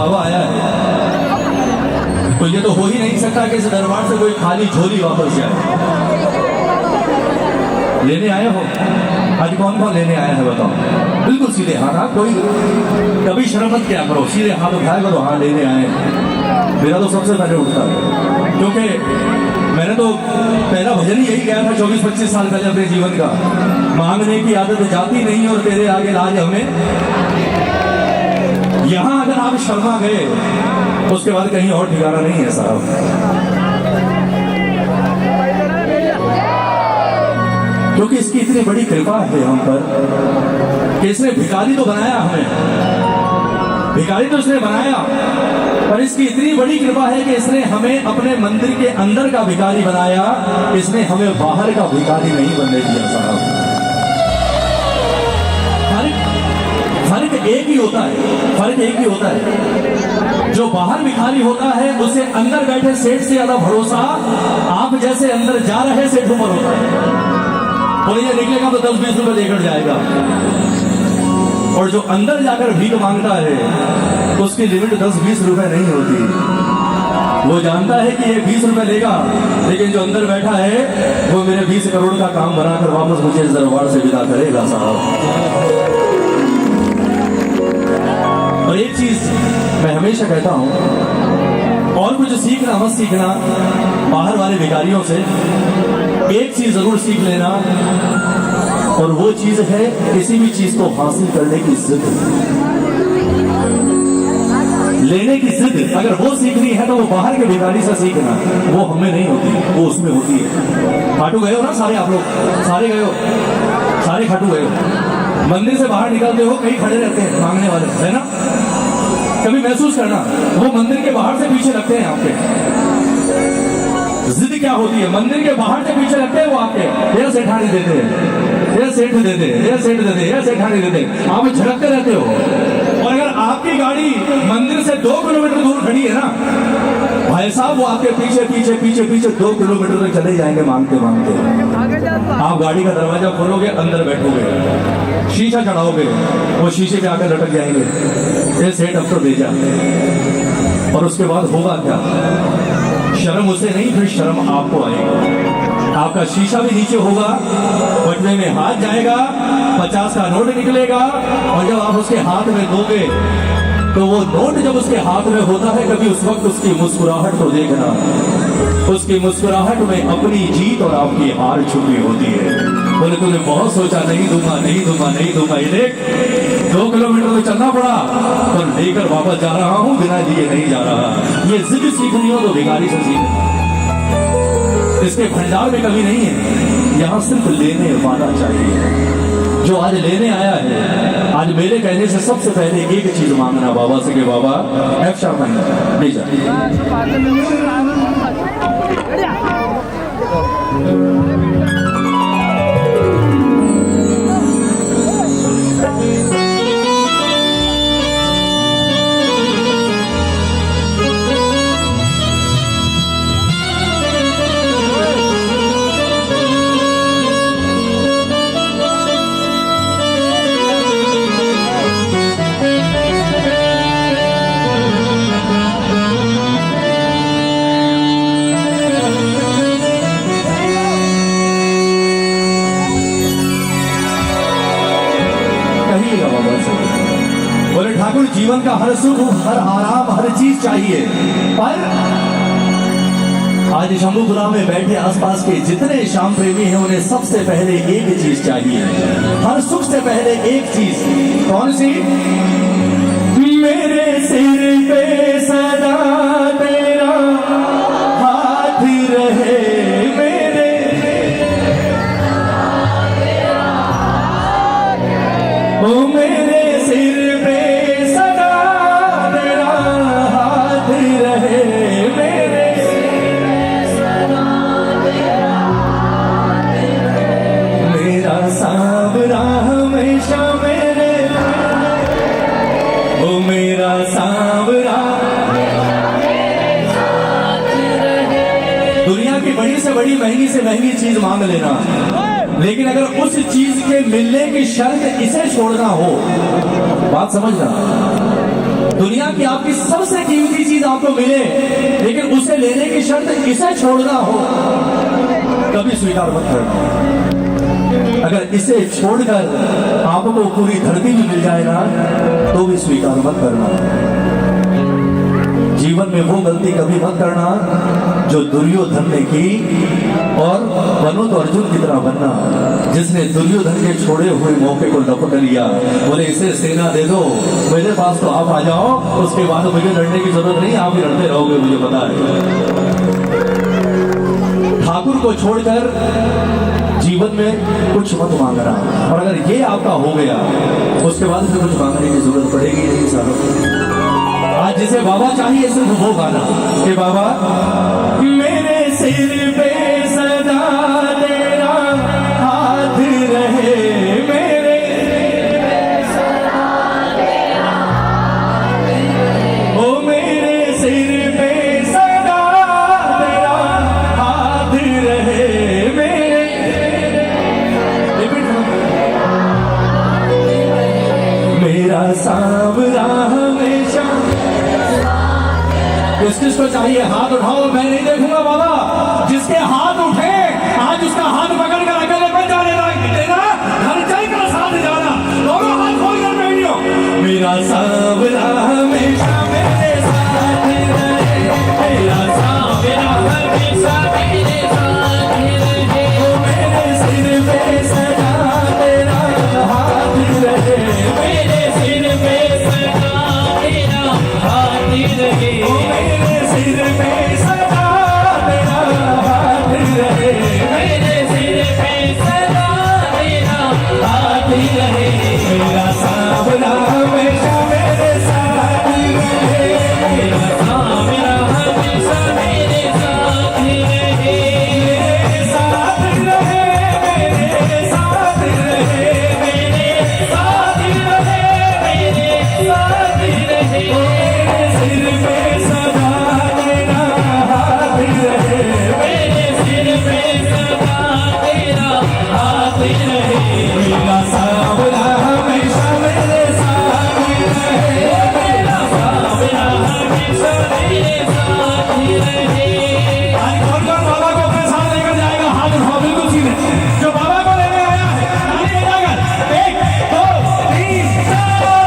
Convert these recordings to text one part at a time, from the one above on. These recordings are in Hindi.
बाबा आया है तो ये तो हो ही नहीं सकता कि इस दरबार से कोई खाली झोली वापस जाए। लेने आए हो? आज कौन कौन लेने आया है बताओ? बिल्कुल सीधे हाथ। हाँ, कोई कभी शर्म मत क्या करो, सीधे हाथ उठाए करो, हाँ लेने आए। मेरा तो सबसे पहले उठता है, क्योंकि मैंने तो पहला भजन ही यही गाया था 24-25 साल पहले अपने जीवन का। मांगने की आदत जाती नहीं और तेरे आगे लाज हमें। यहां अगर आप शर्मा गए उसके बाद कहीं और ठिकाना नहीं है साहब। क्योंकि इसकी इतनी बड़ी कृपा है हम पर कि इसने भिखारी तो बनाया हमें, भिखारी तो इसने बनाया, पर इसकी इतनी बड़ी कृपा है कि इसने हमें अपने मंदिर के अंदर का भिखारी बनाया, इसने हमें बाहर का भिखारी नहीं बनने दिया साहब। फर्क एक ही होता है, फर्क एक ही होता है। जो बाहर भिखारी होता है उसे अंदर बैठे सेठ से ज्यादा भरोसा आप जैसे अंदर जा रहे सेठों पर होता है। और ये निकलेगा तो 10-20 रुपए देकर जाएगा, और जो अंदर जाकर भीख मांगता है उसकी लिमिट 10-20 रुपए नहीं होती। वो जानता है कि ये 20 रुपए लेगा, लेकिन जो अंदर बैठा है वो मेरे 20 करोड़ का काम बनाकर वापस मुझे इस दरबार से विदा करेगा साहब। और एक चीज मैं हमेशा कहता हूं, और कुछ सीखना मत सीखना बाहर वाले भिखारियों से, एक चीज जरूर सीख लेना, और वो चीज है किसी भी चीज को हासिल करने की जिद, लेने की जिद। अगर वो सीखनी है तो वो बाहर के भिखारी से सीखना, वो हमें नहीं होती, वो उसमें होती है। खाटू गए हो ना सारे आप लोग? सारे गए हो? सारे खाटू गए हो? मंदिर से बाहर निकलते हो कहीं खड़े रहते हैं मांगने वाले, है ना? कभी महसूस करना, वो मंदिर के बाहर से पीछे लगते हैं आपके। जिद क्या होती है? मंदिर के बाहर से पीछे लगते हैं वो आपके, यह सेठानी देते हैं, यह सेठ देते हैं, यह सेठ देते हैं, यह सेठानी देते हैं, आप झड़कते रहते हो। और अगर आपकी गाड़ी मंदिर से 2 किलोमीटर दूर खड़ी है ना भाई साहब, वो आपके पीछे पीछे पीछे पीछे 2 किलोमीटर तक चले जाएंगे मांगते मांगते। आप गाड़ी का दरवाजा खोलोगे, अंदर बैठोगे, शीशा चढ़ाओगे, वो शीशे पे आकर लटक जाएंगे, ये सेठ अब तो भेजा। और उसके बाद होगा क्या? शर्म उसे नहीं, फिर शर्म आपको आएगी। आपका शीशा भी नीचे होगा, बटवे में हाथ जाएगा, 50 का नोट निकलेगा, और जब आप उसके हाथ में दोगे तो वो नोट जब उसके हाथ में होता है, कभी उस वक्त उसकी मुस्कुराहट को देखना, उसकी मुस्कुराहट में अपनी जीत और आपकी हार छुपी होती है। बोले तूने बहुत सोचा, नहीं दूंगा नहीं दूंगा नहीं दूंगा, ये देख 2 किलोमीटर तो चलना पड़ा, पर लेकर वापस जा रहा हूं, बिना दिए नहीं जा रहा। ये जिद सीखनी हो तो भिखारी से सीखना, इसके भंडार में कभी नहीं है, यहाँ सिर्फ लेने वाला चाहिए। जो आज लेने आया है, आज मेरे कहने से सबसे पहले एक चीज मांगना बाबा से कि बाबा एफ शार्प नहीं जा। बोले ठाकुर जीवन का हर सुख, हर आराम, हर चीज चाहिए, पर आज शंभुपुरा में बैठे आसपास के जितने श्याम प्रेमी हैं उन्हें सबसे पहले एक चीज चाहिए, हर सुख से पहले एक चीज। कौन सी? मेरे सिर पे सदा तेरा हाथ रहे, मेरे ओ मेरे सिर पे सदा तेरा हाथ रहे, मेरे मेरा सांवरा हमेशा मेरे, ओ मेरा सांवरा। दुनिया की बड़ी से बड़ी महंगी से महंगी चीज मांग लेना, लेकिन अगर उस चीज के मिलने की शर्त इसे छोड़ना हो, बात समझना, दुनिया की आपकी सबसे कीमती चीज आपको मिले, लेकिन उसे लेने की शर्त इसे छोड़ना हो, कभी स्वीकार मत करना। अगर इसे छोड़कर आपको पूरी धरती भी मिल जाए ना, तो भी स्वीकार मत करना। जीवन में वो गलती कभी मत करना जो दुर्योधन ने की, और बनो तो अर्जुन की तरह बनना, जिसने दुर्योधन के छोड़े हुए मौके को लपट लिया। बोले इसे सेना दे दो, मेरे पास तो आप आ जाओ, उसके बाद मुझे लड़ने की जरूरत नहीं, आप ही लड़ते रहोगे, मुझे पता है। ठाकुर को छोड़कर जीवन में कुछ मत मांगना, और अगर ये आपका हो गया, उसके बाद फिर कुछ मांगने की जरूरत पड़ेगी नहीं साहब। आज जिसे बाबा चाहिए सिर्फ वो गाना कि बाबा मेरे सिर पे सदा तेरा हाथ रहे, मेरे ओ मेरे सिर पे सदा तेरा हाथ रहे, मेरे मेरा सांवरा हमेशा। किसको चाहिए हाथ उठाओ, मैं नहीं देखूंगा बाबा। जिसके हाथ उठे आज उसका हाथ पकड़ कर अकेले मत जाने देना, घर चलकर साथ जाना, दोनों हाथ खोलकर बैठियो। मेरा सांवरा हमेशा मेरे साथ रहे, मेरा सांवरा हमेशा मेरे साथ रहे, मेरे सिर पे सदा तेरा हाथ रहे, मेरे सिर पे सदा तेरा हाथ रहे, मेरे सिर पे सदा तेरा हाथ रहे, मेरे सिर पे सदा तेरा हाथ रहे, मेरा सांवरा हमेशा मेरे साथ रहे, मेरा सांवरा हमेशा मेरे साथ रहे, मेरे साथ रहे, मेरे साथ रहे, मेरे साथ रहे, मेरे साथ रहे, मेरे सिर पे सदा तेरा हाथ रहे, मेरे सिर पे सदा तेरा हाथ रहे, मेरा सांवरा हमेशा मेरे साथ रहे, मेरा सांवरा हमेशा मेरे साथ रहे। आज कौन कौन बाबा को अपने साथ लेकर जाएगा? हाथ उठाओ बिल्कुल सीधे, जो बाबा को लेने आया है ताली बजाकर। 1 2 3 4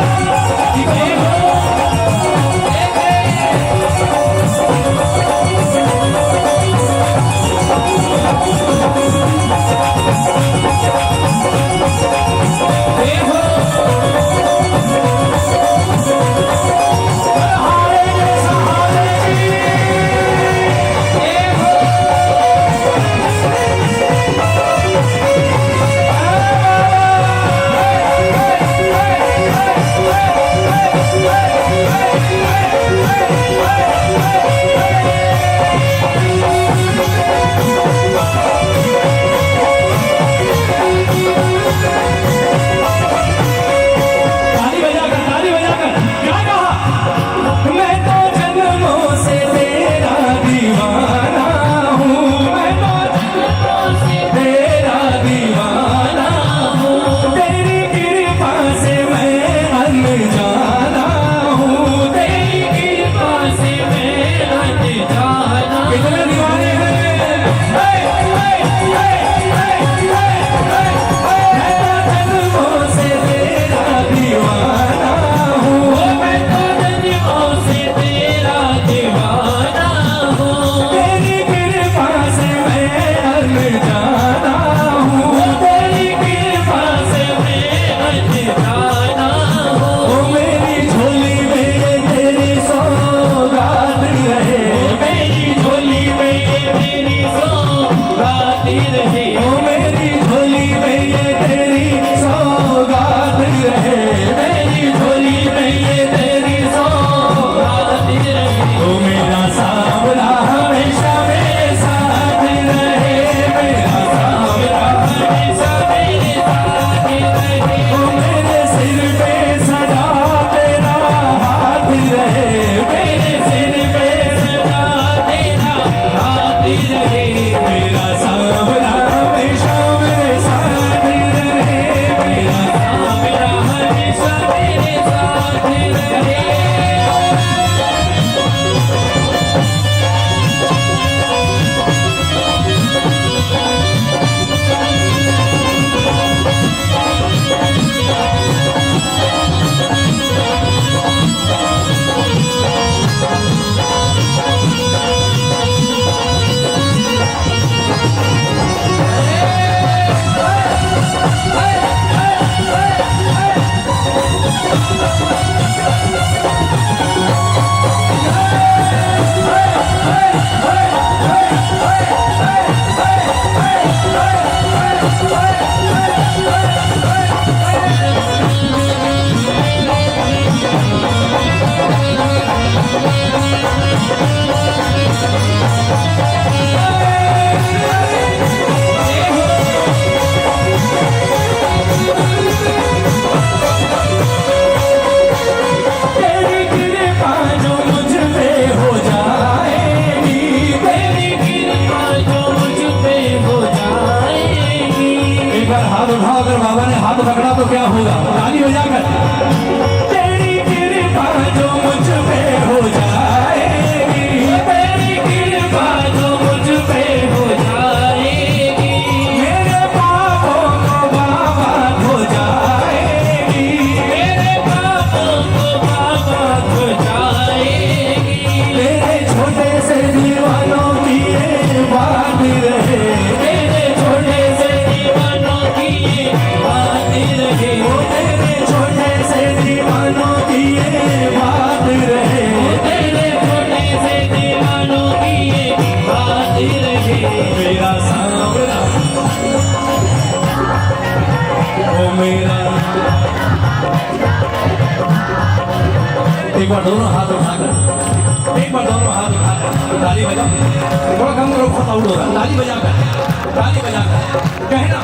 क्या होगा, ताली बजाकर। तेरी कृपा जो मुझ पे हो जाएगी, तेरी कृपा जो मुझ पे हो जाएगी, मेरे पापों को बाबा धो जाएगी, मेरे पापों को बाबा धो जाएगी। तेरे छोटे से दीवानों की ये बात रहे, तेरे छोटे से दीवानों की ये बात रहे, तेरे छोटे से दीवानों की ये बात रहे, तेरे छोटे से दीवानों की ये बात रहे। मेरा सांवरा ओ मेरा, एक बार दोनों हाथ उठाकर, एक बार दोनों हाथ उठाकर ताली बजाओ। थोड़ा कम करो, बहुत आउट हो रहा है। ताली बजाकर, ताली बजाकर कहना,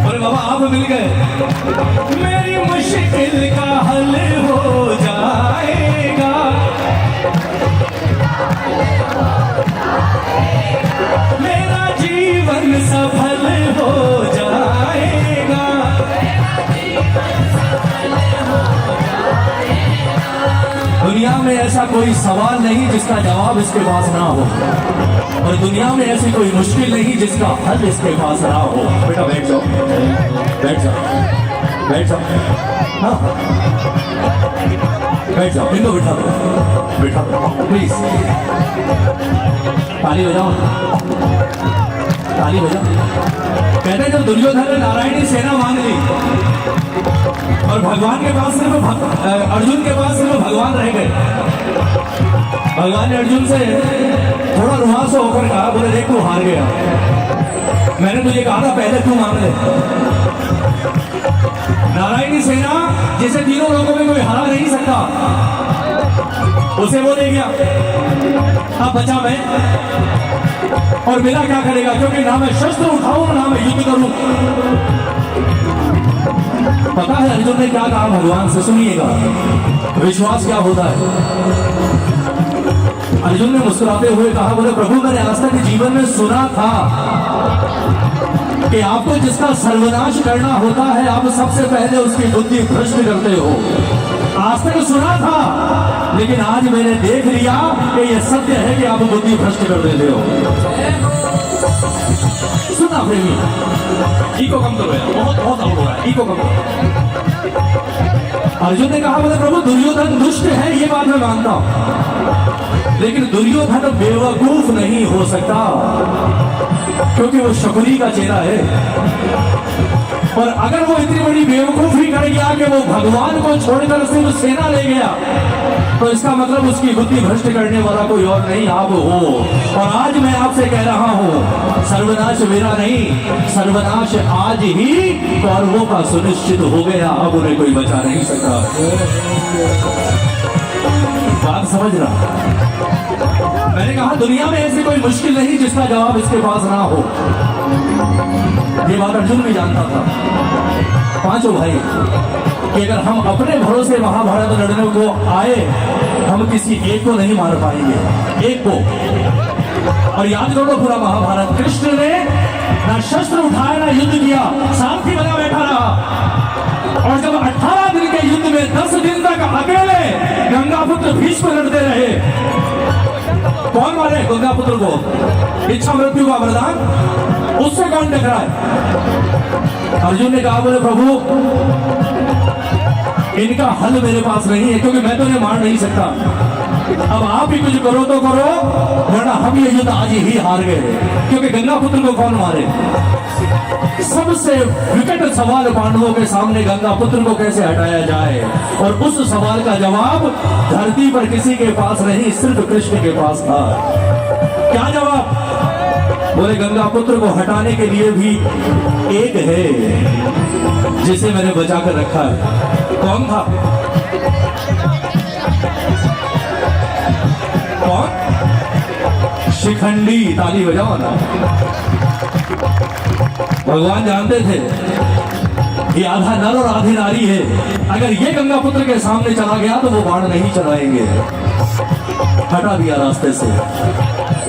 अरे बाबा आप मिल गए, मेरी मुश्किल का हल हो जाएगा, मेरा जीवन सफल हो जाएगा, दुनिया में ऐसा कोई सवाल नहीं जिसका जवाब इसके पास ना हो, और दुनिया में ऐसी कोई मुश्किल नहीं जिसका हल इसके पास ना हो। बेटा बैठ जाओ, बैठ जाओ, बैठ जाओ, हाँ बैठ जाओ, इनको बिठा दो, बिठा दो प्लीज। ताली बजाओ, ताली बजाओ। कहते हैं जब दुर्योधन ने नारायणी सेना मांग ली और भगवान के पास सिर्फ अर्जुन के पास सिर्फ भगवान रह गए, भगवान ने अर्जुन से थोड़ा रुआंस होकर कहा, बोले देख तू हार गया, मैंने तुझे कहा था पहले तू मांग ले। नारायणी सेना जिसे तीनों लोगों में कोई हरा नहीं सकता, उसे वो दे गया, अब बचा मैं, और मेरा क्या करेगा, क्योंकि ना मैं शस्त्र उठाऊं ना मैं युद्ध करूं। पता है अर्जुन ने क्या कहा भगवान से, सुनिएगा विश्वास क्या होता है। अर्जुन ने मुस्कुराते हुए कहा, बोले प्रभु मैंने आज तक जीवन में सुना था कि आपको जिसका सर्वनाश करना होता है आप सबसे पहले उसकी बुद्धि भ्रष्ट करते हो, आज तक सुना था, लेकिन आज मैंने देख लिया कि यह सत्य है कि आप बुद्धि भ्रष्ट कर देते हो। सुना प्रेमी, ईको कम करो यार, बहुत बहुत आउट हो रहा है, ईको कम करो। अर्जुन ने कहा, बोले प्रभु दुर्योधन दुष्ट है ये बात मैं मानता हूं, लेकिन दुर्योधन बेवकूफ नहीं हो सकता, क्योंकि वो शकुनी का चेला है, और अगर वो इतनी बड़ी बेवकूफी कर गया कि वो भगवान को छोड़कर सिर्फ सेना ले गया, तो इसका मतलब उसकी बुद्धि भ्रष्ट करने वाला कोई और नहीं आप हो। और आज मैं आपसे कह रहा हूं, सर्वनाश मेरा नहीं, सर्वनाश आज ही कौरवों का सुनिश्चित हो गया, अब उन्हें कोई बचा नहीं सकता। बात समझ रहा, मैंने कहा दुनिया में ऐसी कोई मुश्किल नहीं जिसका जवाब इसके पास ना हो। ये बात अर्जुन भी जानता था, पांचों भाई, कि अगर हम अपने भरोसे महाभारत लड़ने को आए, हम किसी एक को नहीं मार पाएंगे, एक को। और याद करो पूरा महाभारत, कृष्ण ने ना शस्त्र उठाया ना युद्ध किया, सारथी बना बैठा रहा, और जब 18 दिन के युद्ध में 10 दिन तक अकेले गंगापुत्र भीष्म लड़ते रहे, कौन मारे गंगापुत्र को, इच्छा मृत्यु का वरदान, उससे कौन टकराए। अर्जुन ने कहा, बोले प्रभु इनका हल मेरे पास नहीं है, क्योंकि मैं तो इन्हें मार नहीं सकता, अब आप ही कुछ करो तो करो, वरना हम ये युद्ध आज ही हार गए, क्योंकि गंगापुत्र को कौन मारे। सबसे विकट सवाल पांडवों के सामने गंगापुत्र को कैसे हटाया जाए, और उस सवाल का जवाब धरती पर किसी के पास नहीं, सिर्फ कृष्ण के पास था। क्या जवाब, बोले गंगापुत्र को हटाने के लिए भी एक है जिसे मैंने बचा कर रखा है। कौन था, कौन, शिखंडी। ताली बजाओ ना। भगवान जानते थे ये आधा नर और आधी नारी है। अगर ये गंगा पुत्र के सामने चला गया तो वो बाण नहीं चलाएंगे। हटा दिया रास्ते से।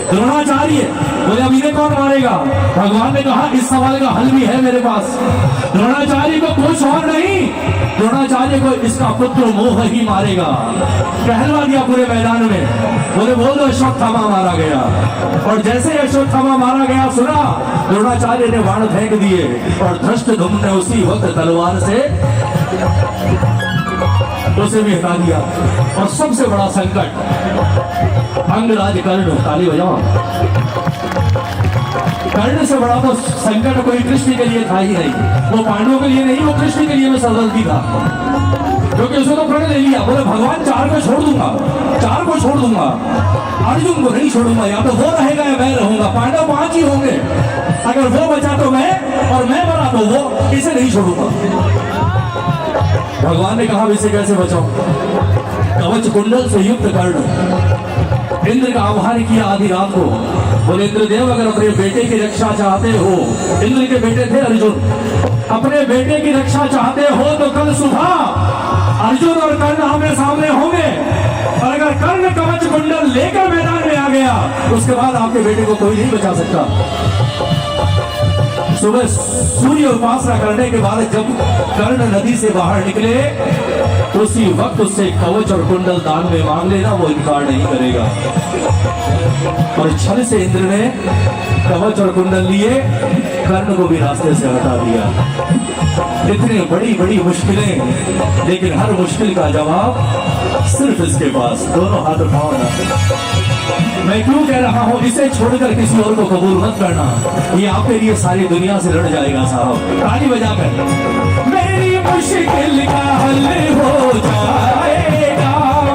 द्रोणाचार्य बोले अब इन्हें कौन मारेगा? भगवान ने कहा इस सवाल का हल भी है मेरे पास। द्रोणाचार्य को कुछ और नहीं, द्रोणाचार्य को इसका पुत्र मोह ही मारेगा। कहलवा दिया पूरे मैदान में। बोले बोल दो अश्वत्थामा मारा गया। और जैसे अश्वत्थामा मारा गया सुना, द्रोणाचार्य ने बाण फेंक दिए और धृष्टद्युम्न ने उसी वक्त तलवार से उसे भी हटा दिया। और सबसे बड़ा संकट अंगराज कर्ण, ताली बजाओ। कर्ण से बड़ा तो संकट कोई कृष्ण के लिए था ही नहीं। वो पांडवों के लिए नहीं, वो कृष्ण के लिए भी सरदर्दी था, क्योंकि उसने तो प्रण ले लिया। बोले भगवान 4 को छोड़ दूंगा, 4 को छोड़ दूंगा, अर्जुन को नहीं छोड़ूंगा। या तो वो रहेगा या मैं रहूंगा। पांडव 5 ही होंगे, अगर वो बचा तो मैं, और मैं मरा तो वो, इसे नहीं छोड़ूंगा। भगवान ने कहा इसे कैसे बचाऊं? कवच कुंडल से युक्त कर्ण इंद्र का आह्वान किया आधी रात को। बोले इंद्रदेव अगर अपने बेटे की रक्षा चाहते हो, इंद्र के बेटे थे अर्जुन, अपने बेटे की रक्षा चाहते हो तो कल सुबह अर्जुन और कर्ण आमने सामने होंगे। और अगर कर्ण कवच कुंडल लेकर मैदान में आ गया, उसके बाद आपके बेटे को कोई नहीं बचा सकता। सुबह सूर्य उपासना करने के बाद जब कर्ण नदी से बाहर निकले, उसी वक्त उससे कवच और कुंडल दान में मांग लेना, वो इनकार नहीं करेगा। और छल से इंद्र ने कवच और कुंडल लिए, कर्ण को भी रास्ते से हटा दिया। इतनी बड़ी बड़ी मुश्किलें, लेकिन हर मुश्किल का जवाब सिर्फ इसके पास, दोनों हाथ उठाओ। मैं क्यों कह रहा हूं इसे छोड़कर किसी और को कबूल मत करना, ये आपके लिए सारी दुनिया से लड़ जाएगा साहब। ताली बजाकर मेरी मुश्किल का हल हो जाएगा,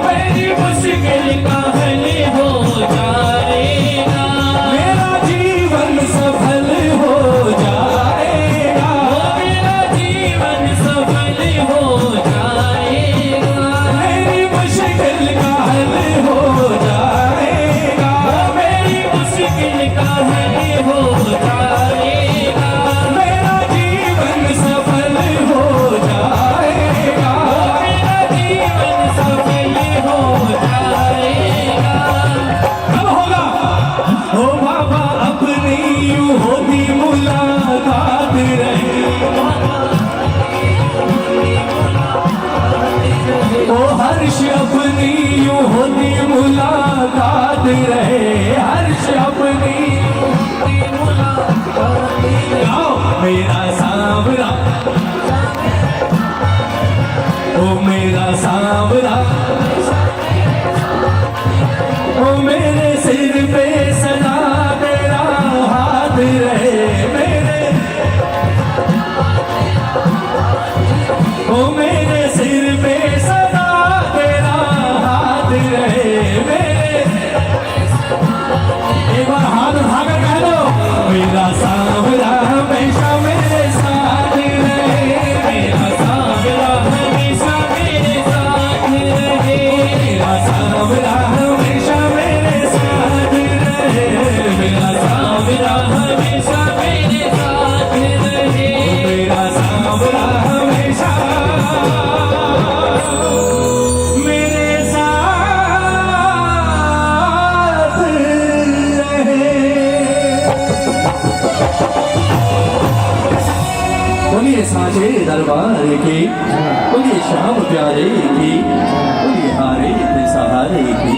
मेरी मुश्किल का हल हो जाएगा, मेरा जीवन सफल हो जाएगा, मेरा जीवन सफल हो जाएगा, मेरी मुश्किल का हल हो जाएगा, मेरी मुश्किल का हल हो जाएगा, मेरा जीवन सफल हो जाएगा, मेरा जीवन सफल हो जाएगा। कब होगा? ओ बाबा अपनी यूं होती मुलाकात रहे, ओ हर्ष अपनी यूं होती मुलाकात रहे, हर्ष अपनी गाओ मेरा सांवरा, ओ मेरा सांवरा, ओ मेरे सिर पे सदा तेरा हाथ रहे, मेरे ओ मेरे सिर पे सदा तेरा हाथ रहे, मेरे एक बार हाथ उठाकर कह दो मेरा सांवरा हमेशा मेरे साथ रहे, मेरा सांवरा हमेशा मेरे साथ रहे, मेरा सांवरा हमेशा मेरे साथ रहे, मेरा सांवरा हमेशा मेरे साथ रहे, मेरा सांवरा हमेशा मेरे साथ रहे। बोलिए साचे दरबार की, बोलिए श्याम प्यारे की, बोलिए हारे सहारे की।